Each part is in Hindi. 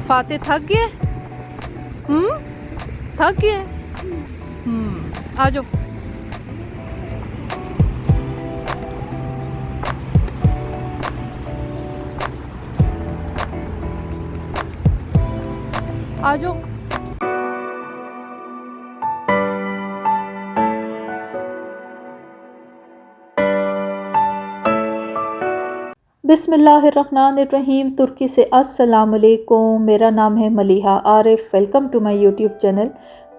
फाते थक गए? थक गए? आ जाओ। आ जाओ। बिस्मिल्लाहिर्रहमानिर्रहीम। तुर्की से अस्सलाम वालेकुम। मेरा नाम है Maliha Arif. Welcome to my YouTube channel.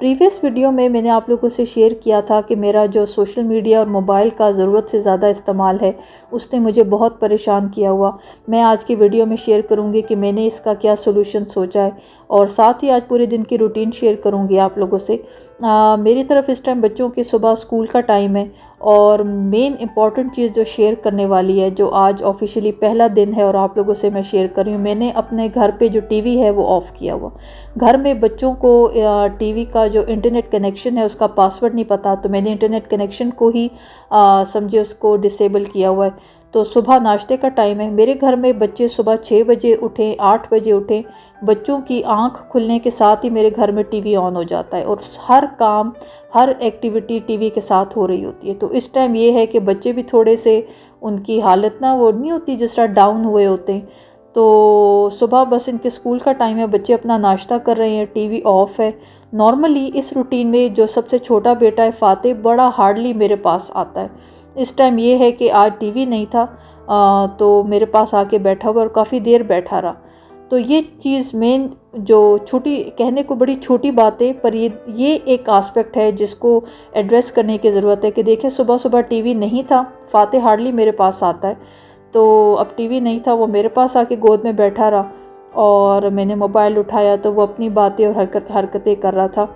Previous video में मैंने आप लोगों से शेयर किया था कि मेरा जो सोशल मीडिया और मोबाइल का ज़रूरत से ज़्यादा इस्तेमाल है उसने मुझे बहुत परेशान किया हुआ। मैं आज की वीडियो में शेयर करूंगी कि मैंने इसका क्या सोल्यूशन सोचा है और साथ ही आज पूरे दिन की रूटीन शेयर करूंगी आप लोगों से। मेरी तरफ इस टाइम बच्चों के सुबह स्कूल का टाइम है और मेन इम्पॉर्टेंट चीज़ जो शेयर करने वाली है, जो आज ऑफिशियली पहला दिन है और आप लोगों से मैं शेयर कर रही हूँ, मैंने अपने घर पे जो टीवी है वो ऑफ़ किया हुआ। घर में बच्चों को टीवी का जो इंटरनेट कनेक्शन है उसका पासवर्ड नहीं पता, तो मैंने इंटरनेट कनेक्शन को ही समझे उसको डिसेबल किया हुआ है। तो सुबह नाश्ते का टाइम है, मेरे घर में बच्चे सुबह 6 बजे उठें, 8 बजे उठें, बच्चों की आंख खुलने के साथ ही मेरे घर में टीवी ऑन हो जाता है और हर काम, हर एक्टिविटी टीवी के साथ हो रही होती है। तो इस टाइम ये है कि बच्चे भी थोड़े से, उनकी हालत ना वो नहीं होती जिस तरह डाउन हुए होते हैं। तो सुबह बस इनके स्कूल का टाइम है, बच्चे अपना नाश्ता कर रहे हैं, टीवी ऑफ़ है। नॉर्मली इस रूटीन में जो सबसे छोटा बेटा है फ़ाते, बड़ा हार्डली मेरे पास आता है। इस टाइम ये है कि आज टीवी नहीं था तो मेरे पास आके बैठा हुआ और काफ़ी देर बैठा रहा। तो ये चीज़ मेन जो छोटी, कहने को बड़ी छोटी बात है, पर ये एक आस्पेक्ट है जिसको एड्रेस करने की ज़रूरत है कि देखिए सुबह सुबह टीवी नहीं था, फ़ाते हार्डली मेरे पास आता है, तो अब टीवी नहीं था, वो मेरे पास आके गोद में बैठा रहा और मैंने मोबाइल उठाया तो वो अपनी बातें और हरकतें कर रहा था।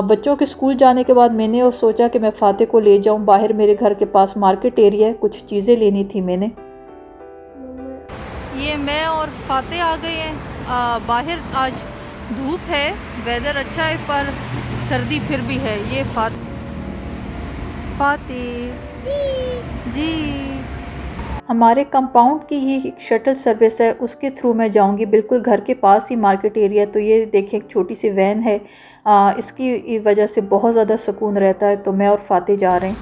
बच्चों के स्कूल जाने के बाद मैंने और सोचा कि मैं फ़ाते को ले जाऊं बाहर, मेरे घर के पास मार्केट एरिया है, कुछ चीज़ें लेनी थी मैंने। ये मैं और फ़ाते आ गए हैं बाहर। आज धूप है, वेदर अच्छा है, पर सर्दी फिर भी है। ये फ़ाते जी, हमारे कंपाउंड की ही एक शटल सर्विस है, उसके थ्रू मैं जाऊंगी। बिल्कुल घर के पास ही मार्केट एरिया। तो ये देखिए एक छोटी सी वैन है, इसकी वजह से बहुत ज़्यादा सुकून रहता है। तो मैं और फ़ाते जा रहे हैं।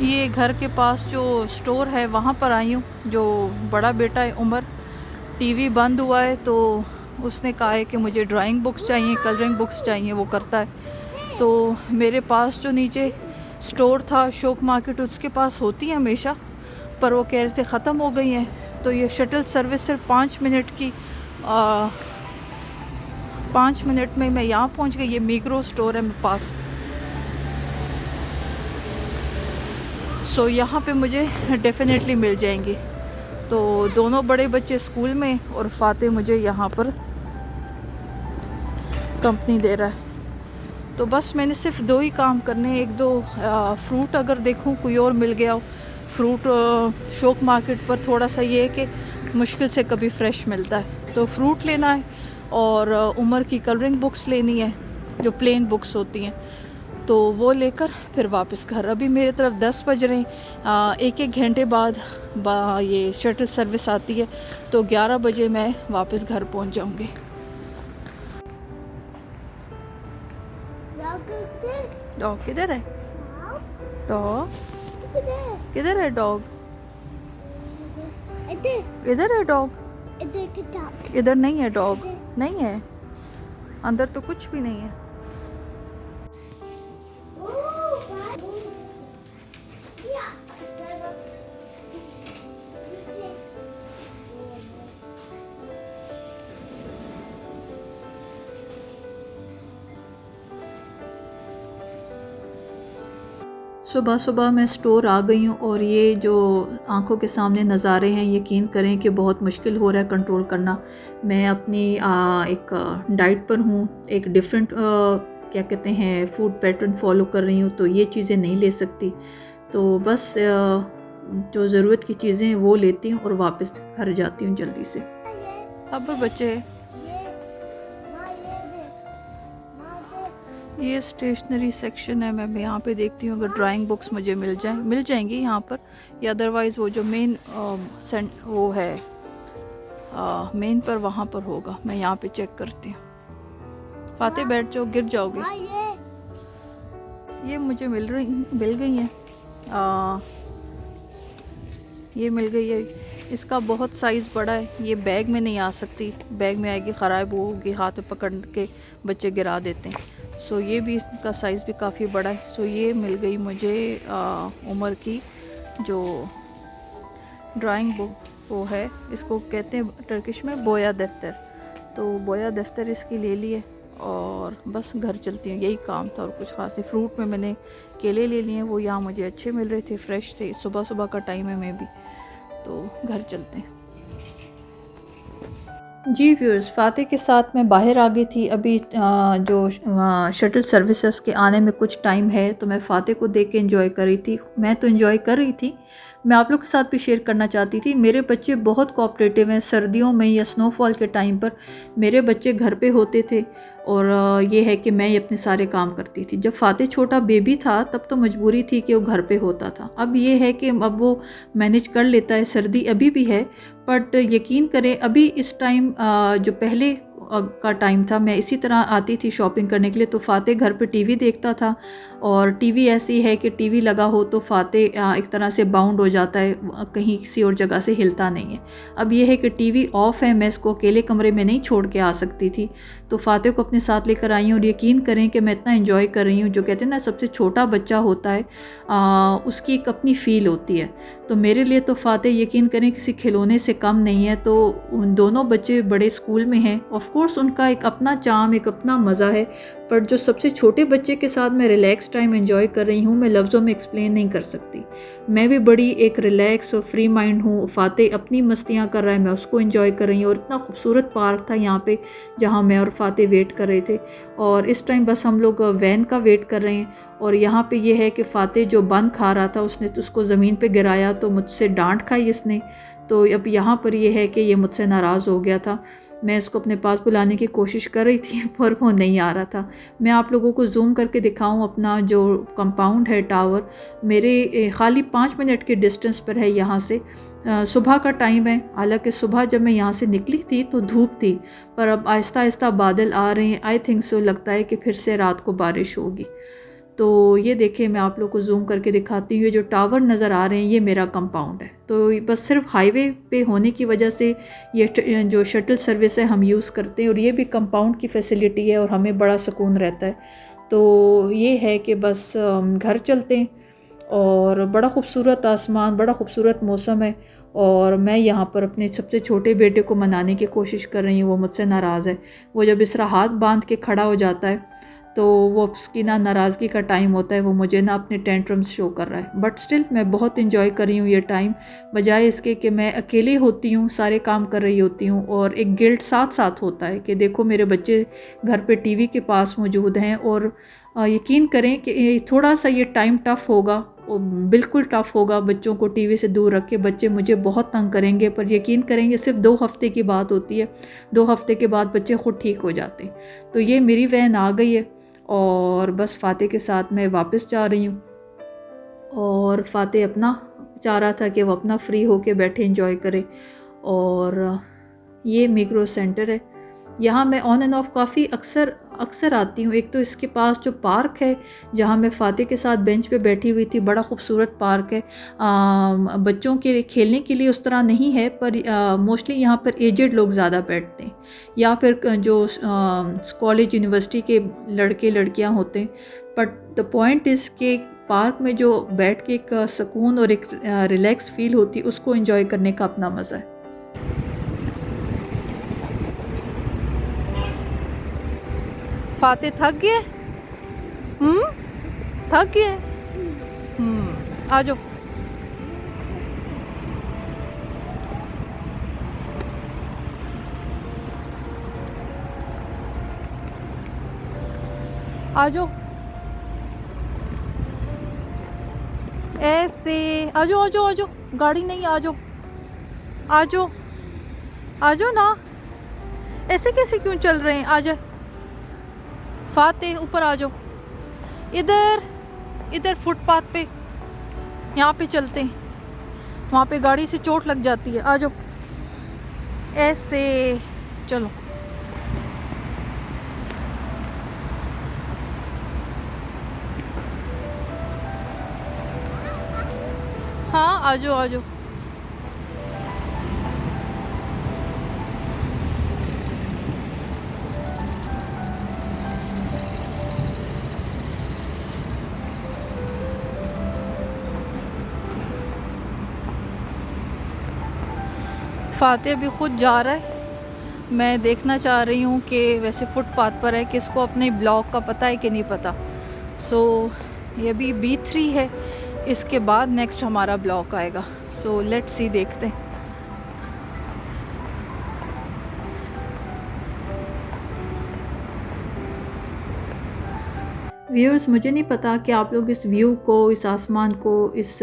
ये घर के पास जो स्टोर है वहाँ पर आई हूँ। जो बड़ा बेटा है उमर, टीवी बंद हुआ है तो उसने कहा है कि मुझे ड्राइंग बुक्स चाहिए, कलरिंग बुक्स चाहिए, वो करता है। तो मेरे पास जो नीचे स्टोर था शौक मार्केट, उसके पास होती है हमेशा, पर वो कह रहे थे ख़त्म हो गई हैं। तो ये शटल सर्विस सिर्फ 5 मिनट की, 5 मिनट में मैं यहाँ पहुँच गई। ये मीग्रो स्टोर है मेरे पास। सो यहाँ पे मुझे डेफिनेटली मिल जाएंगी। तो दोनों बड़े बच्चे स्कूल में और फ़ाते मुझे यहाँ पर कंपनी दे रहा है। तो बस मैंने सिर्फ 2 ही काम करने हैं। 1-2 फ्रूट अगर देखूँ कोई और मिल गया हो। फ्रूट शौक मार्केट पर थोड़ा सा ये है कि मुश्किल से कभी फ़्रेश मिलता है, तो फ्रूट लेना है और उमर की कलरिंग बुक्स लेनी है, जो प्लेन बुक्स होती हैं, तो वो लेकर फिर वापस घर। अभी मेरे तरफ 10 बज रहे हैं। 1-1 घंटे बाद ये शटल सर्विस आती है, तो 11 बजे मैं वापस घर पहुंच जाऊंगी। डॉग किधर है? डॉग किधर है? डॉग इधर है। डॉग इधर नहीं है। डॉग नहीं है, अंदर तो कुछ भी नहीं है। सुबह सुबह मैं स्टोर आ गई हूँ और ये जो आंखों के सामने नज़ारे हैं, यकीन करें कि बहुत मुश्किल हो रहा है कंट्रोल करना। मैं अपनी एक डाइट पर हूँ, एक डिफरेंट क्या कहते हैं फूड पैटर्न फॉलो कर रही हूँ, तो ये चीज़ें नहीं ले सकती। तो बस जो ज़रूरत की चीज़ें हैं वो लेती हूँ और वापस घर जाती हूँ जल्दी से। अब बच्चे, ये स्टेशनरी सेक्शन है। मैं यहाँ पे देखती हूँ अगर ड्राइंग बुक्स मुझे मिल जाएंगी यहाँ पर, या अदरवाइज़ वो जो मेन वो है मेन पर वहाँ पर होगा। मैं यहाँ पे चेक करती हूँ। फाते बैठ जाओ, गिर जाओगे। ये मुझे मिल गई है। ये मिल गई है। इसका बहुत साइज़ बड़ा है। ये बैग में नहीं आ सकती, बैग में आएगी ख़राब होगी, हाथ में पकड़ के बच्चे गिरा देते हैं। सो ये भी, इसका साइज़ भी काफ़ी बड़ा है। सो ये मिल गई मुझे उमर की जो ड्राइंग बुक वो है, इसको कहते हैं टर्किश में बोया दफ्तर। तो बोया दफ्तर इसकी ले लिए और बस घर चलती हूँ। यही काम था और कुछ खास नहीं। फ्रूट में मैंने केले ले लिए, वो यहाँ मुझे अच्छे मिल रहे थे, फ्रेश थे। सुबह सुबह का टाइम है मैं भी, तो घर चलते हैं। जी व्यूअर्स, फ़ाते के साथ मैं बाहर आ गई थी। अभी जो शटल सर्विस है उसके आने में कुछ टाइम है, तो मैं फ़ाते को देख के एंजॉय कर रही थी। मैं तो एंजॉय कर रही थी, मैं आप लोग के साथ भी शेयर करना चाहती थी। मेरे बच्चे बहुत कोऑपरेटिव हैं। सर्दियों में या स्नोफॉल के टाइम पर मेरे बच्चे घर पे होते थे और ये है कि मैं ये अपने सारे काम करती थी। जब फ़ाते छोटा बेबी था तब तो मजबूरी थी कि वो घर पे होता था। अब ये है कि अब वो मैनेज कर लेता है। सर्दी अभी भी है, बट यकीन करें अभी इस टाइम जो पहले का टाइम था, मैं इसी तरह आती थी शॉपिंग करने के लिए, तो फ़ाते घर पे टीवी देखता था। और टीवी ऐसी है कि टीवी लगा हो तो फ़ाते एक तरह से बाउंड हो जाता है, कहीं किसी और जगह से हिलता नहीं है। अब ये है कि टीवी ऑफ़ है, मैं इसको अकेले कमरे में नहीं छोड़ के आ सकती थी, तो फ़ाते को अपने साथ लेकर आई हूँ। और यकीन करें कि मैं इतना एंजॉय कर रही हूँ। जो कहते हैं ना, सबसे छोटा बच्चा होता है उसकी एक अपनी फ़ील होती है। तो मेरे लिए तो फ़ाते यकीन करें किसी खिलौने से कम नहीं है। तो उन दोनों बच्चे बड़े स्कूल में हैं, ऑफ कोर्स उनका एक अपना चार्म, एक अपना मज़ा है, पर जो सबसे छोटे बच्चे के साथ मैं रिलैक्स टाइम एंजॉय कर रही हूँ, मैं लफ्ज़ों में एक्सप्लेन नहीं कर सकती। मैं भी बड़ी एक रिलैक्स और फ्री माइंड हूँ। फ़ाते अपनी मस्तियाँ कर रहा है, मैं उसको एंजॉय कर रही हूँ। और इतना खूबसूरत पार्क था यहाँ पे जहाँ मैं और फ़ाते वेट कर रहे थे। और इस टाइम बस हम लोग वैन का वेट कर रहे हैं। और यहाँ पे ये है कि फ़ाते जो बन खा रहा था, उसने तो उसको ज़मीन पे गिराया तो मुझसे डांट खाई इसने। तो अब यहाँ पर ये है कि ये मुझसे नाराज़ हो गया था। मैं इसको अपने पास बुलाने की कोशिश कर रही थी पर वो नहीं आ रहा था। मैं आप लोगों को जूम करके दिखाऊं अपना जो कंपाउंड है, टावर मेरे खाली 5 मिनट के डिस्टेंस पर है यहाँ से। सुबह का टाइम है, हालांकि सुबह जब मैं यहाँ से निकली थी तो धूप थी, पर अब आहिस्ता आहिस्ता बादल आ रहे हैं। आई थिंक सो, लगता है कि फिर से रात को बारिश होगी। तो ये देखिए, मैं आप लोग को जूम करके दिखाती हूँ। ये जो टावर नज़र आ रहे हैं, ये मेरा कंपाउंड है। तो बस सिर्फ हाईवे पे होने की वजह से ये जो शटल सर्विस है हम यूज़ करते हैं, और ये भी कंपाउंड की फैसिलिटी है और हमें बड़ा सुकून रहता है। तो ये है कि बस घर चलते हैं। और बड़ा खूबसूरत आसमान, बड़ा खूबसूरत मौसम है। और मैं यहाँ पर अपने सबसे छोटे बेटे को मनाने की कोशिश कर रही हूँ। वो मुझसे नाराज़ है। वो जब इस तरह हाथ बांध के खड़ा हो जाता है तो वो उसकी ना नाराज़गी का टाइम होता है, वो मुझे ना अपने टेंट्रम्स शो कर रहा है। बट स्टिल मैं बहुत इंजॉय कर रही हूँ ये टाइम, बजाय इसके कि मैं अकेले होती हूँ, सारे काम कर रही होती हूँ। और एक गिल्ट साथ साथ होता है कि देखो मेरे बच्चे घर पे टीवी के पास मौजूद हैं। और यकीन करें कि थोड़ा सा ये टाइम टफ़ होगा, बिल्कुल टफ़ होगा बच्चों को टीवी से दूर रख के। बच्चे मुझे बहुत तंग करेंगे, पर यकीन करेंगे सिर्फ 2 हफ़्ते की बात होती है। 2 हफ़्ते के बाद बच्चे ख़ुद ठीक हो जाते हैं। तो ये मेरी वैन आ गई है और बस फ़ाते के साथ मैं वापस जा रही हूँ। और फ़ाते अपना चाह रहा था कि वो अपना फ्री होके बैठे एंजॉय करे। और ये मिग्रो सेंटर है, यहाँ मैं ऑन एंड ऑफ काफ़ी अक्सर आती हूँ। एक तो इसके पास जो पार्क है जहाँ मैं फ़ाते के साथ बेंच पे बैठी हुई थी, बड़ा खूबसूरत पार्क है। बच्चों के खेलने के लिए उस तरह नहीं है, पर मोस्टली यहाँ पर एजेड लोग ज़्यादा बैठते हैं, या फिर जो कॉलेज यूनिवर्सिटी के लड़के लड़कियाँ होते हैं। बट द पॉइंट इज़ के पार्क में जो बैठ के एक सुकून और एक रिलैक्स फील होती है, उसको एंजॉय करने का अपना मज़ा है। फ़ाते थक गए? थक गए? आ जाओ। आ जाओ, ऐसे आ जाओ, आ जाओ, आ जाओ। गाड़ी नहीं, आ जाओ, आ जाओ, आ जाओ ना। ऐसे कैसे क्यों चल रहे हैं? आ जाओ फ़ाते, ऊपर आ जाओ। इधर फुटपाथ पे, यहाँ पे चलते हैं, वहाँ पे गाड़ी से चोट लग जाती है। आ जाओ, ऐसे चलो। हाँ आ जाओ आ जाओ। फाते अभी खुद जा रहा है। मैं देखना चाह रही हूँ कि वैसे फुटपाथ पर है, किसको अपने ब्लॉक का पता है कि नहीं पता। सो ये अभी B3 है, इसके बाद नेक्स्ट हमारा ब्लॉक आएगा। सो लेट्स सी, देखते हैं। व्यूअर्स, मुझे नहीं पता कि आप लोग इस व्यू को, इस आसमान को, इस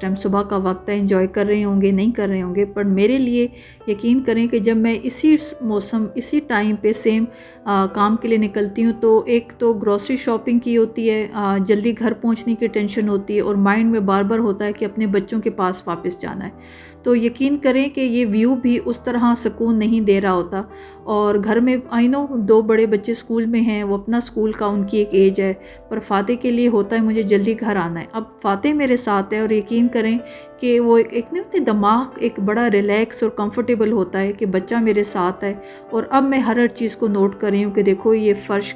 टाइम सुबह का वक्त है, एंजॉय कर रहे होंगे नहीं कर रहे होंगे, पर मेरे लिए यकीन करें कि जब मैं इसी मौसम इसी टाइम पे सेम काम के लिए निकलती हूँ, तो एक तो ग्रॉसरी शॉपिंग की होती है, जल्दी घर पहुँचने की टेंशन होती है, और माइंड में बार बार होता है कि अपने बच्चों के पास वापस जाना है। तो यकीन करें कि ये व्यू भी उस तरह सुकून नहीं दे रहा होता। और घर में आई नो 2 बड़े बच्चे स्कूल में हैं, वो अपना स्कूल का उनकी एक एज है, पर फ़ाते के लिए होता है मुझे जल्दी घर आना है। अब फ़ाते मेरे साथ है, और यकीन करें कि वो एक नहीं होती, दिमाग एक बड़ा रिलैक्स और कंफर्टेबल होता है कि बच्चा मेरे साथ है। और अब मैं हर चीज़ को नोट कर रही हूँ कि देखो ये फ़र्श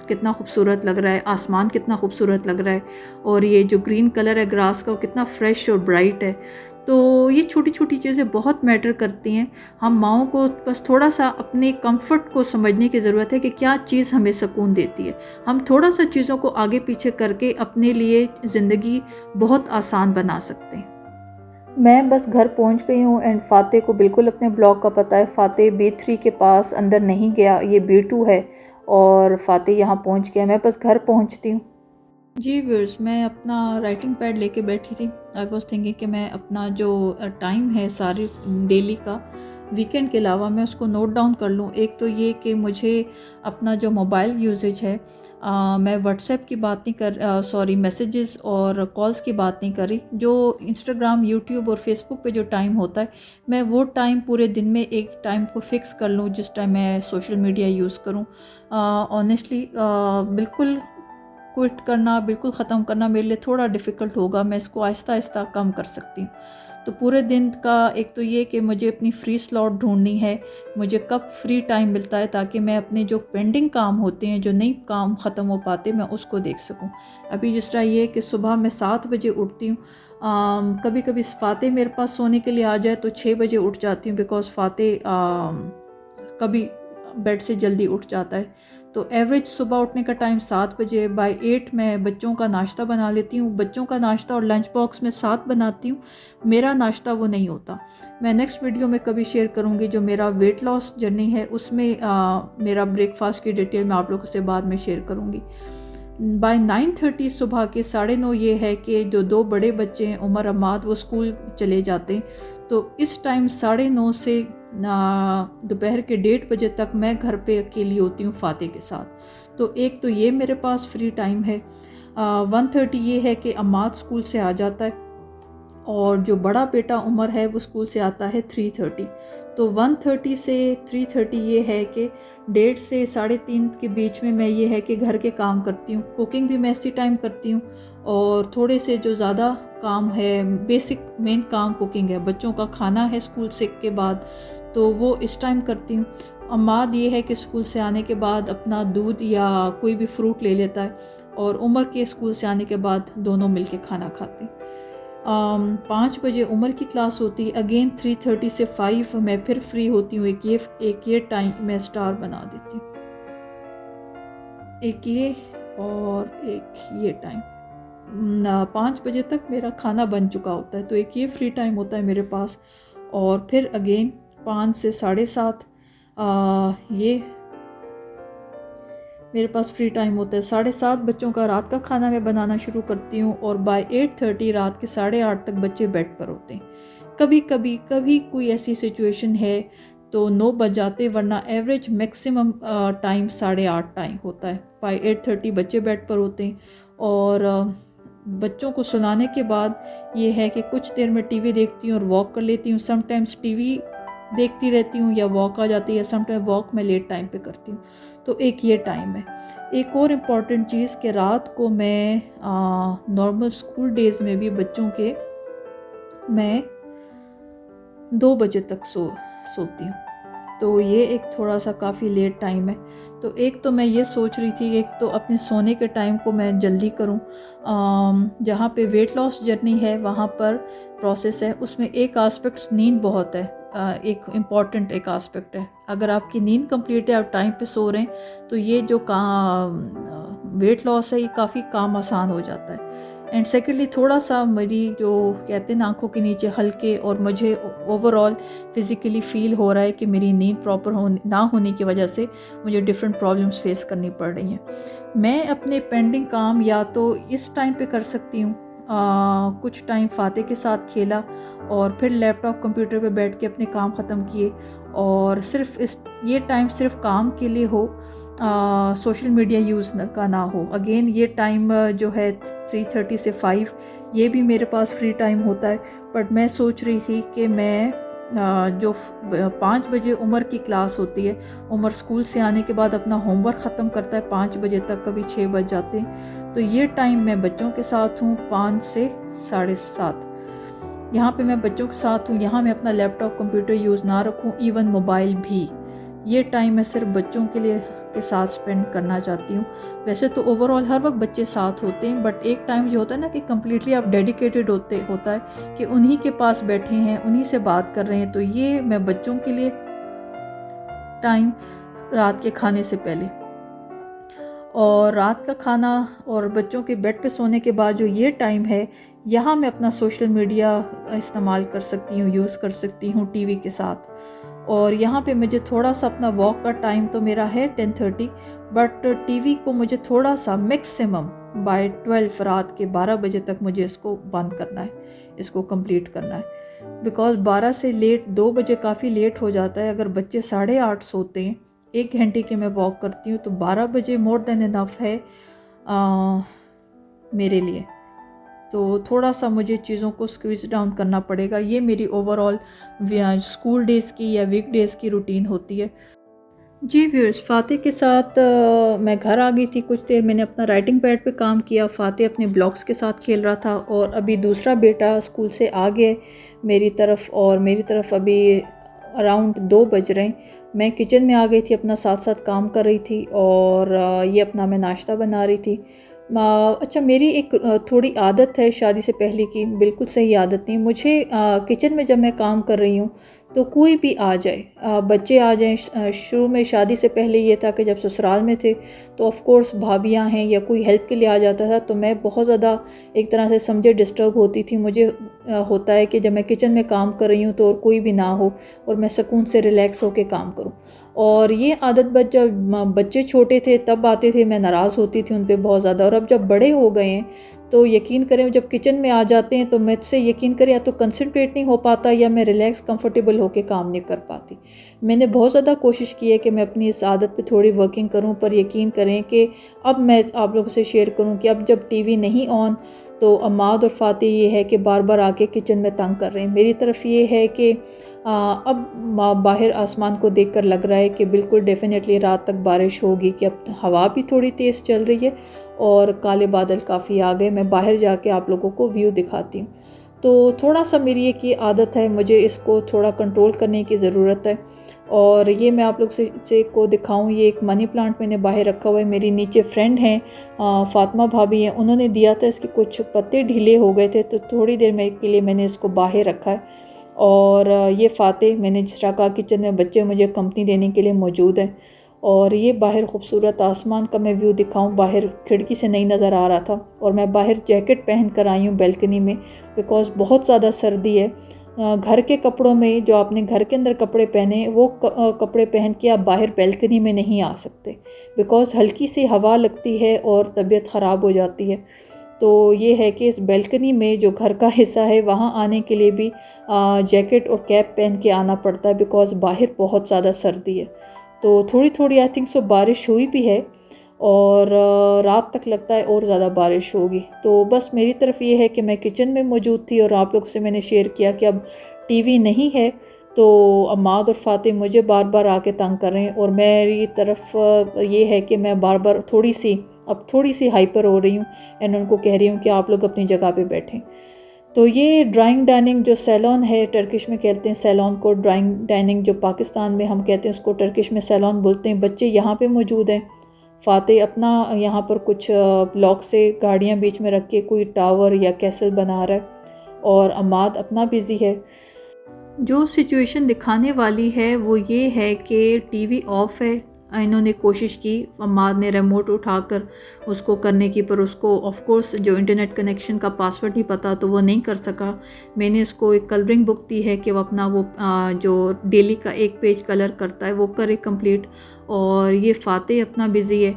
कितना खूबसूरत लग रहा है, आसमान कितना खूबसूरत लग रहा है, और ये जो ग्रीन कलर है ग्रास का वो कितना फ्रेश और ब्राइट है। तो ये छोटी छोटी चीज़ें बहुत मैटर करती हैं। हम माँओं को बस थोड़ा सा अपने कंफर्ट को समझने की ज़रूरत है कि क्या चीज़ हमें सुकून देती है। हम थोड़ा सा चीज़ों को आगे पीछे करके अपने लिए ज़िंदगी बहुत आसान बना सकते हैं। मैं बस घर पहुंच गई हूँ, एंड फ़ाते को बिल्कुल अपने ब्लॉक का पता है। फ़ाते B3 के पास अंदर नहीं गया, ये B2 है, और फ़ाते यहाँ पहुंच गया। मैं बस घर पहुंचती हूँ। जी व्यूअर्स, मैं अपना राइटिंग पैड लेके बैठी थी। आई वॉज थिंकिंग कि मैं अपना जो टाइम है सारी डेली का, वीकेंड के अलावा, मैं उसको नोट डाउन कर लूँ। एक तो ये कि मुझे अपना जो मोबाइल यूजेज है, मैं व्हाट्सएप की बात नहीं कर, सॉरी, मैसेजेस और कॉल्स की बात नहीं कर रही। जो इंस्टाग्राम, यूट्यूब और फेसबुक पे जो टाइम होता है, मैं वो टाइम पूरे दिन में एक टाइम को फ़िक्स कर लूँ जिस टाइम मैं सोशल मीडिया यूज़ करूँ। ऑनेस्टली बिल्कुल क्विट करना, बिल्कुल ख़त्म करना मेरे लिए थोड़ा डिफ़िकल्ट होगा। मैं इसको आहिस्ता आहिस्ता कम कर सकती हूँ। तो पूरे दिन का एक तो ये कि मुझे अपनी फ़्री स्लॉट ढूंढनी है, मुझे कब फ्री टाइम मिलता है, ताकि मैं अपने जो पेंडिंग काम होते हैं, जो नहीं काम ख़त्म हो पाते, मैं उसको देख सकूं। अभी जिस तरह ये कि सुबह मैं 7 बजे उठती हूँ। कभी कभी फ़ाते मेरे पास सोने के लिए आ जाए तो 6 बजे उठ जाती हूँ, बिकॉज़ फ़ाते कभी बेड से जल्दी उठ जाता है। तो एवरेज सुबह उठने का टाइम 7 बजे। बाय 8 मैं बच्चों का नाश्ता बना लेती हूँ। बच्चों का नाश्ता और लंच बॉक्स में साथ बनाती हूँ, मेरा नाश्ता वो नहीं होता। मैं नेक्स्ट वीडियो में कभी शेयर करूँगी जो मेरा वेट लॉस जर्नी है, उसमें मेरा ब्रेकफास्ट की डिटेल मैं आप लोगों से बाद में शेयर करूँगी। बाय 9:30 सुबह के 9:30 ये है कि जो 2 बड़े बच्चे हैं, उमर अमाद, वो स्कूल चले जाते हैं। तो इस टाइम 9:30 से दोपहर के 1:30 बजे तक मैं घर पे अकेली होती हूँ फ़ाते के साथ। तो एक तो ये मेरे पास फ्री टाइम है। 1:30 ये है कि अमाद स्कूल से आ जाता है, और जो बड़ा बेटा उमर है वो स्कूल से आता है 3:30। तो 1:30 से 3:30 ये है कि 1:30 से 3:30 के बीच में मैं ये है कि घर के काम करती हूँ। कुकिंग भी मैं इसी टाइम करती हूँ, और थोड़े से जो ज़्यादा काम है, बेसिक मेन काम कुकिंग है। बच्चों का खाना है स्कूल से के बाद, तो वो इस टाइम करती हूँ। अम्माद ये है कि स्कूल से आने के बाद अपना दूध या कोई भी फ्रूट ले लेता है, और उमर के स्कूल से आने के बाद दोनों मिलके खाना खाते हैं। 5 बजे उमर की क्लास होती है। अगेन 3:30 से 5 मैं फिर फ्री होती हूँ। एक ये टाइम मैं स्टार बना देती हूँ, एक ये और एक ये टाइम। 5 बजे तक मेरा खाना बन चुका होता है, तो एक ये फ्री टाइम होता है मेरे पास। और फिर अगेन 5 से 7:30 ये मेरे पास फ्री टाइम होता है। 7:30 बच्चों का रात का खाना मैं बनाना शुरू करती हूँ, और बाय 8:30 रात के 8:30 तक बच्चे बेड पर होते हैं। कभी कोई ऐसी सिचुएशन है तो 9 बज जाते, वरना एवरेज मैक्सिमम टाइम 8:30 टाइम होता है। बाय 8:30 बच्चे बेड पर होते हैं, और बच्चों को सुलाने के बाद ये है कि कुछ देर में टीवी देखती हूँ और वॉक कर लेती हूँ। समटाइम्स टीवी देखती रहती हूँ या वॉक आ जाती है, समटाइम वॉक मैं लेट टाइम पे करती हूँ। तो एक ये टाइम है। एक और इम्पॉर्टेंट चीज़ कि रात को मैं नॉर्मल स्कूल डेज़ में भी बच्चों के मैं 2 बजे तक सोती हूँ। तो ये एक थोड़ा सा काफ़ी लेट टाइम है। तो एक तो मैं ये सोच रही थी, एक तो अपने सोने के टाइम को मैं जल्दी करूँ। जहाँ पे वेट लॉस जर्नी है वहाँ पर प्रोसेस है, उसमें एक आस्पेक्ट नींद बहुत है। एक इम्पॉर्टेंट एक आस्पेक्ट है। अगर आपकी नींद कंप्लीट है, आप टाइम पे सो रहे हैं, तो ये जो वेट लॉस है ये काफ़ी काम आसान हो जाता है। एंड सेकेंडली थोड़ा सा मेरी जो कहते हैं ना आँखों के नीचे हल्के, और मुझे ओवरऑल फिज़िकली फ़ील हो रहा है कि मेरी नींद प्रॉपर ना होने की वजह से मुझे डिफरेंट प्रॉब्लम्स फेस करनी पड़ रही हैं। मैं अपने पेंडिंग काम या तो इस टाइम पे कर सकती हूँ, कुछ टाइम फ़ाते के साथ खेला और फिर लैपटॉप कंप्यूटर पे बैठ के अपने काम ख़त्म किए, और सिर्फ ये टाइम सिर्फ काम के लिए हो, सोशल मीडिया यूज़ का ना हो। अगेन ये टाइम जो है 3:30 से 5 ये भी मेरे पास फ्री टाइम होता है। बट मैं सोच रही थी कि मैं जो 5 बजे उमर की क्लास होती है, उमर स्कूल से आने के बाद अपना होमवर्क ख़त्म करता है 5 बजे तक, कभी 6 बज जाते हैं, तो ये टाइम मैं बच्चों के साथ हूँ 5 से 7:30। यहाँ पे मैं बच्चों के साथ हूँ, यहाँ मैं अपना लैपटॉप कंप्यूटर यूज़ ना रखूँ, इवन मोबाइल भी। ये टाइम मैं सिर्फ बच्चों के साथ स्पेंड करना चाहती हूँ। वैसे तो ओवरऑल हर वक्त बच्चे साथ होते हैं, बट एक टाइम जो होता है ना कि कम्प्लीटली आप डेडिकेटेड होता है कि उन्हीं के पास बैठे हैं, उन्हीं से बात कर रहे हैं। तो ये मैं बच्चों के लिए टाइम रात के खाने से पहले, और रात का खाना और बच्चों के बेड पे सोने के बाद जो ये टाइम है, यहाँ मैं अपना सोशल मीडिया इस्तेमाल कर सकती हूँ, यूज़ कर सकती हूँ टीवी के साथ। और यहाँ पे मुझे थोड़ा सा अपना वॉक का टाइम तो मेरा है 10:30, बट टीवी को मुझे थोड़ा सा मैक्सिमम बाय 12 रात के 12 बजे तक मुझे इसको बंद करना है, इसको कंप्लीट करना है। बिकॉज़ 12 से लेट 2 बजे काफ़ी लेट हो जाता है। अगर बच्चे 8:30 सोते हैं, 1 घंटे की मैं वॉक करती हूँ, तो 12 बजे मोर देन इनफ है मेरे लिए। तो थोड़ा सा मुझे चीज़ों को स्क्वीज़ डाउन करना पड़ेगा। ये मेरी ओवरऑल स्कूल डेज़ की या वीक डेज़ की रूटीन होती है। जी व्यूअर्स, फ़ाते के साथ मैं घर आ गई थी। कुछ देर मैंने अपना राइटिंग पैड पे काम किया। फ़ाते अपने ब्लॉक्स के साथ खेल रहा था, और अभी दूसरा बेटा स्कूल से आ गया मेरी तरफ, और मेरी तरफ अभी अराउंड 2 बज रहे हैं। मैं किचन में आ गई थी, अपना साथ साथ काम कर रही थी, और ये अपना मैं नाश्ता बना रही थी। अच्छा, मेरी एक थोड़ी आदत है शादी से पहले की, बिल्कुल सही आदत नहीं। मुझे किचन में जब मैं काम कर रही हूँ तो कोई भी आ जाए, बच्चे आ जाएं। शुरू में शादी से पहले ये था कि जब ससुराल में थे तो ऑफ़ कोर्स भाभियाँ हैं या कोई हेल्प के लिए आ जाता था, तो मैं बहुत ज़्यादा एक तरह से समझे डिस्टर्ब होती थी। मुझे होता है कि जब मैं किचन में काम कर रही हूँ तो और कोई भी ना हो और मैं सुकून से रिलैक्स होकर काम करूँ। और ये आदत जब बच्चे छोटे थे तब आते थे, मैं नाराज़ होती थी उन पे बहुत ज़्यादा। और अब जब बड़े हो गए हैं तो यकीन करें, जब किचन में आ जाते हैं तो मुझसे यकीन करें या तो कंसंट्रेट नहीं हो पाता या मैं रिलैक्स कंफर्टेबल होकर काम नहीं कर पाती। मैंने बहुत ज़्यादा कोशिश की है कि मैं अपनी इस आदत पे थोड़ी वर्किंग करूं, पर यकीन करें कि अब मैं आप लोगों से शेयर करूं कि अब जब टीवी नहीं ऑन तो अम्माद और फ़ाते ये है कि बार बार आके किचन में तंग कर रहे हैं। मेरी तरफ ये है कि अब बाहर आसमान को देखकर लग रहा है कि बिल्कुल डेफिनेटली रात तक बारिश होगी, कि अब हवा भी थोड़ी तेज़ चल रही है और काले बादल काफ़ी आ गए। मैं बाहर जाके आप लोगों को व्यू दिखाती हूँ। तो थोड़ा सा मेरी एक ये आदत है, मुझे इसको थोड़ा कंट्रोल करने की ज़रूरत है। और ये मैं आप लोग से को दिखाऊं, ये एक मनी प्लांट मैंने बाहर रखा हुआ है। मेरी नीचे फ्रेंड हैं फ़ातिमा भाभी हैं, उन्होंने दिया था। इसके कुछ पत्ते ढीले हो गए थे तो थोड़ी देर में के लिए मैंने इसको बाहर रखा है। और ये फ़ाते, मैंने जिस तरह कहा किचन में बच्चे मुझे कंपनी देने के लिए मौजूद हैं। और ये बाहर खूबसूरत आसमान का मैं व्यू दिखाऊं, बाहर खिड़की से नहीं नज़र आ रहा था। और मैं बाहर जैकेट पहन कर आई हूँ बैल्कनी में, बिकॉज़ बहुत ज़्यादा सर्दी है। घर के कपड़ों में, जो आपने घर के अंदर कपड़े पहने वो कपड़े पहन के आप बाहर बैल्कनी में नहीं आ सकते, बिकॉज़ हल्की सी हवा लगती है और तबीयत ख़राब हो जाती है। तो ये है कि इस बैल्कनी में जो घर का हिस्सा है वहाँ आने के लिए भी जैकेट और कैप पहन के आना पड़ता है, बिकॉज़ बाहर बहुत ज़्यादा सर्दी है। तो थोड़ी थोड़ी आई थिंक सो बारिश हुई भी है। और रात तक लगता है और ज़्यादा बारिश होगी। तो बस मेरी तरफ ये है कि मैं किचन में मौजूद थी और आप लोग से मैंने शेयर किया कि अब टीवी नहीं है, तो अम्माद और फ़ातिह मुझे बार बार आके तंग कर रहे हैं और मेरी तरफ ये है कि मैं बार बार थोड़ी सी हाइपर हो रही हूँ एंड उनको कह रही हूँ कि आप लोग अपनी जगह पे बैठें। तो ये ड्राइंग डाइनिंग जो सैलून है, टर्किश में कहते हैं सैलून को, ड्राइंग डाइनिंग जो पाकिस्तान में हम कहते हैं उसको टर्किश में सैलून बोलते हैं। बच्चे यहाँ पे मौजूद हैं। फ़ातिह अपना यहाँ पर कुछ ब्लॉक से गाड़ियाँ बीच में रख के कोई टावर या कैसल बना रहा है और अम्माद अपना बिज़ी है। जो सिचुएशन दिखाने वाली है वो ये है कि टीवी ऑफ़ है। इन्होंने कोशिश की, अम्माद ने रिमोट उठाकर उसको करने की, पर उसको ऑफ कोर्स जो इंटरनेट कनेक्शन का पासवर्ड नहीं पता तो वो नहीं कर सका। मैंने उसको एक कलरिंग बुक दी है कि वो अपना वो जो डेली का एक पेज कलर करता है वो करे कंप्लीट, और ये फ़ातिह अपना बिज़ी है।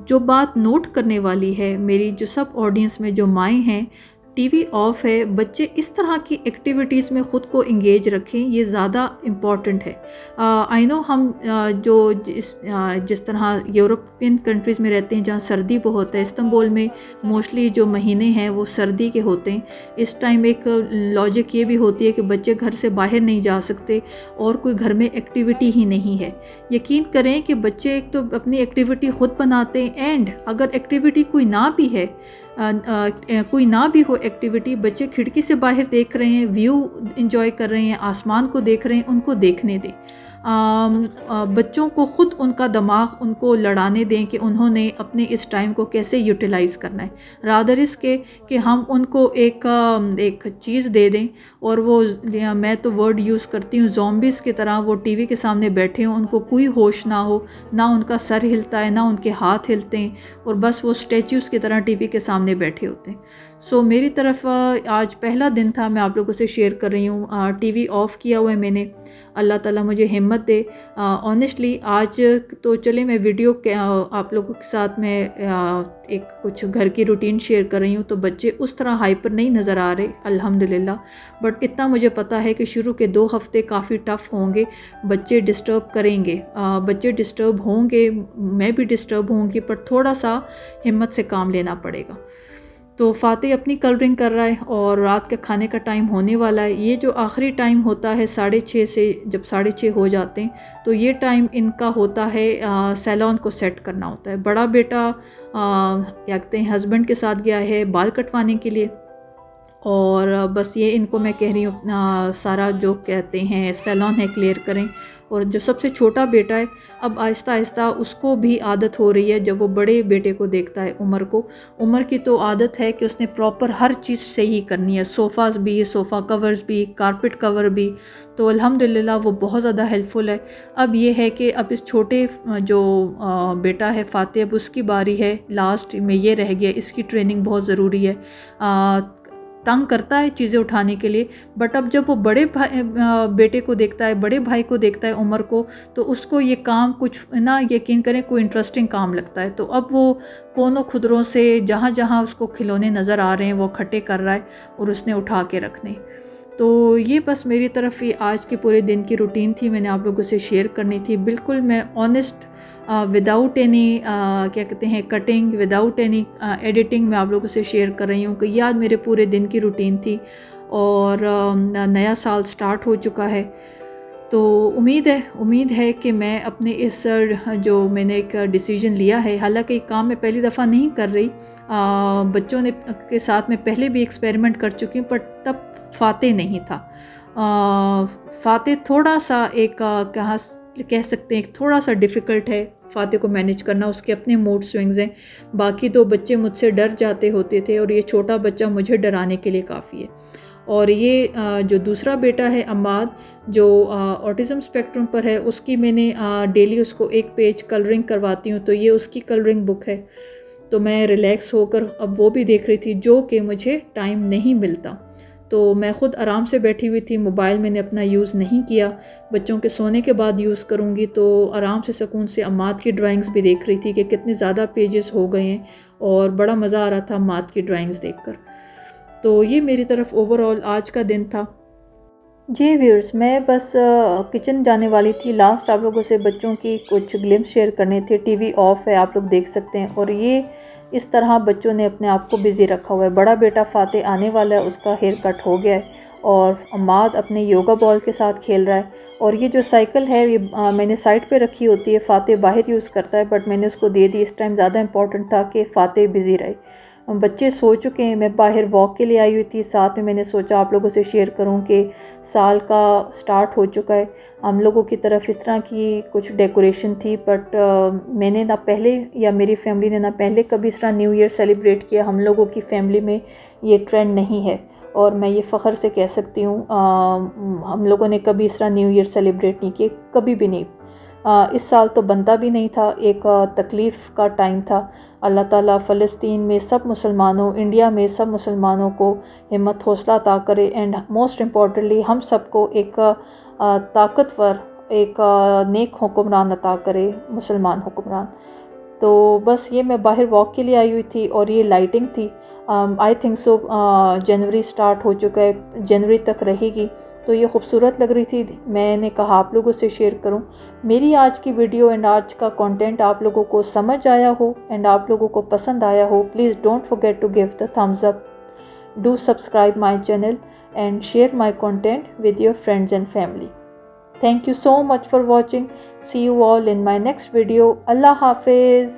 जो बात नोट करने वाली है, मेरी जो सब ऑडियंस में जो माएँ हैं, टीवी ऑफ है, बच्चे इस तरह की एक्टिविटीज़ में ख़ुद को इंगेज रखें, ये ज़्यादा इम्पॉर्टेंट है। आई नो हम जिस तरह यूरोपियन कंट्रीज़ में रहते हैं जहाँ सर्दी बहुत है, इस्तांबुल में मोस्टली जो महीने हैं वो सर्दी के होते हैं। इस टाइम एक लॉजिक ये भी होती है कि बच्चे घर से बाहर नहीं जा सकते और कोई घर में एक्टिविटी ही नहीं है। यकीन करें कि बच्चे एक तो अपनी एक्टिविटी ख़ुद बनाते हैं, एंड अगर एक्टिविटी कोई ना भी है, कोई ना भी हो एक्टिविटी, बच्चे खिड़की से बाहर देख रहे हैं, व्यू एंजॉय कर रहे हैं, आसमान को देख रहे हैं, उनको देखने दें। बच्चों को ख़ुद उनका दिमाग उनको लड़ाने दें कि उन्होंने अपने इस टाइम को कैसे यूटिलाइज़ करना है, रादर इसके कि हम उनको एक चीज़ दे दें और वो, मैं तो वर्ड यूज़ करती हूँ ज़ॉम्बीज़ की तरह, वो टीवी के सामने बैठे हों, उनको कोई होश ना हो, ना उनका सर हिलता है, ना उनके हाथ हिलते हैं, और बस वो स्टैच्यूज़ की तरह टीवी के सामने बैठे होते हैं। सो मेरी तरफ आज पहला दिन था, मैं आप लोगों से शेयर कर रही हूँ। टीवी ऑफ़ किया हुआ है मैंने, अल्लाह ताला मुझे हिम्मत दे। ऑनेस्टली आज तो चले मैं वीडियो आप लोगों के साथ में एक कुछ घर की रूटीन शेयर कर रही हूँ, तो बच्चे उस तरह हाइपर नहीं नज़र आ रहे अल्हम्दुलिल्लाह, बट इतना मुझे पता है कि शुरू के 2 हफ़्ते काफ़ी टफ़ होंगे, बच्चे डिस्टर्ब करेंगे, बच्चे डिस्टर्ब होंगे, मैं भी डिस्टर्ब होंगी, पर थोड़ा सा हिम्मत से काम लेना पड़ेगा। तो फ़ातिह अपनी कलरिंग कर रहा है और रात के खाने का टाइम होने वाला है। ये जो आखिरी टाइम होता है 6:30 से, जब 6:30 हो जाते हैं तो ये टाइम इनका होता है सैलून को सेट करना होता है। बड़ा बेटा क्या कहते हैं हस्बैंड के साथ गया है बाल कटवाने के लिए, और बस ये इनको मैं कह रही हूँ सारा जो कहते हैं सैलून है क्लियर करें। और जो सबसे छोटा बेटा है, अब आहिस्ता आहिस्ता उसको भी आदत हो रही है, जब वो बड़े बेटे को देखता है उमर की तो आदत है कि उसने प्रॉपर हर चीज़ सही करनी है, सोफ़ाज़ भी, सोफ़ा कवर्स भी, कारपेट कवर भी। तो अल्हम्दुलिल्लाह वो बहुत ज़्यादा हेल्पफुल है। अब ये है कि अब इस छोटे जो बेटा है फ़ातिह, अब उसकी बारी है, लास्ट में ये रह गया, इसकी ट्रेनिंग बहुत ज़रूरी है। तंग करता है चीज़ें उठाने के लिए, बट अब जब वो बड़े बेटे को देखता है, बड़े भाई को देखता है उमर को, तो उसको ये काम कुछ ना, यकीन करें, कोई इंटरेस्टिंग काम लगता है। तो अब वो कोनों खुदरों से जहाँ जहाँ उसको खिलौने नज़र आ रहे हैं वो इकट्ठे कर रहा है और उसने उठा के रखने। तो ये बस मेरी तरफ ये आज के पूरे दिन की रूटीन थी, मैंने आप लोगों से शेयर करनी थी। बिल्कुल मैं ऑनेस्ट, विदाउट एनी क्या कहते हैं कटिंग, विदाउट एनी एडिटिंग मैं आप लोगों से शेयर कर रही हूँ कि ये आज मेरे पूरे दिन की रूटीन थी। और नया साल स्टार्ट हो चुका है, तो उम्मीद है कि मैं अपने इस जो मैंने एक डिसीजन लिया है, हालांकि काम मैं पहली दफ़ा नहीं कर रही, बच्चों ने के साथ मैं पहले भी एक्सपेरिमेंट कर चुकी हूँ, पर तब फ़ातिह नहीं था। फ़ातिह थोड़ा सा एक कह सकते हैं थोड़ा सा डिफ़िकल्ट है फ़ातिह को मैनेज करना, उसके अपने मूड स्विंग्स हैं। बाकी 2 बच्चे मुझसे डर जाते होते थे और ये छोटा बच्चा मुझे डराने के लिए काफ़ी है। और ये जो दूसरा बेटा है अम्माद, जो ऑटिज़म स्पेक्ट्रम पर है, उसकी मैंने डेली उसको एक पेज कलरिंग करवाती हूँ, तो ये उसकी कलरिंग बुक है। तो मैं रिलैक्स होकर अब वो भी देख रही थी, जो कि मुझे टाइम नहीं मिलता, तो मैं ख़ुद आराम से बैठी हुई थी, मोबाइल मैंने अपना यूज़ नहीं किया, बच्चों के सोने के बाद यूज़ करूँगी। तो आराम से सुकून से अम्माद की ड्राइंग्स भी देख रही थी कि कितने ज़्यादा पेजेस हो गए हैं, और बड़ा मज़ा आ रहा था अम्माद की ड्राइंग्स देखकर। तो ये मेरी तरफ ओवरऑल आज का दिन था। जी व्यूअर्स, मैं बस किचन जाने वाली थी। लास्ट आप लोगों से बच्चों की कुछ ग्लिम्स शेयर करने थे। टीवी ऑफ है, आप लोग देख सकते हैं। और ये इस तरह बच्चों ने अपने आप को बिज़ी रखा हुआ है। बड़ा बेटा फ़ातिह आने वाला है, उसका हेयर कट हो गया है और अम्माद अपने योगा बॉल के साथ खेल रहा है। और ये जो साइकिल है ये मैंने साइड पे रखी होती है, फ़ातिह बाहर यूज़ करता है, बट मैंने उसको दे दी। इस टाइम ज़्यादा इंपॉर्टेंट था कि फ़ातिह बिज़ी रहे। बच्चे सो चुके हैं, मैं बाहर वॉक के लिए आई हुई थी। साथ में मैंने सोचा आप लोगों से शेयर करूं कि साल का स्टार्ट हो चुका है। हम लोगों की तरफ इस तरह की कुछ डेकोरेशन थी, बट मैंने ना पहले या मेरी फैमिली ने ना पहले कभी इस तरह न्यू ईयर सेलिब्रेट किया। हम लोगों की फैमिली में ये ट्रेंड नहीं है और मैं ये फ़ख्र से कह सकती हूँ हम लोगों ने कभी इस तरह न्यू ईयर सेलिब्रेट नहीं किए, कभी भी नहीं। इस साल तो बनता भी नहीं था, एक तकलीफ़ का टाइम था। अल्लाह ताला फ़लस्तीन में सब मुसलमानों, इंडिया में सब मुसलमानों को हिम्मत हौसला अता करे एंड मोस्ट इम्पॉर्टेंटली हम सबको एक ताकतवर, एक नेक हुक्मरान अता करे, मुसलमान हुक्मरान। तो बस ये मैं बाहर वॉक के लिए आई हुई थी और ये लाइटिंग थी। I think so January start हो चुका है, जनवरी तक रहेगी, तो ये खूबसूरत लग रही थी। मैंने कहा आप लोगों से शेयर करूं। मेरी आज की वीडियो एंड आज का कंटेंट आप लोगों को समझ आया हो एंड आप लोगों को पसंद आया हो, please don't forget to give the thumbs up, do subscribe my channel and share my content with your friends and family. Thank you so much for watching. See you all in my next video. Allah Hafiz.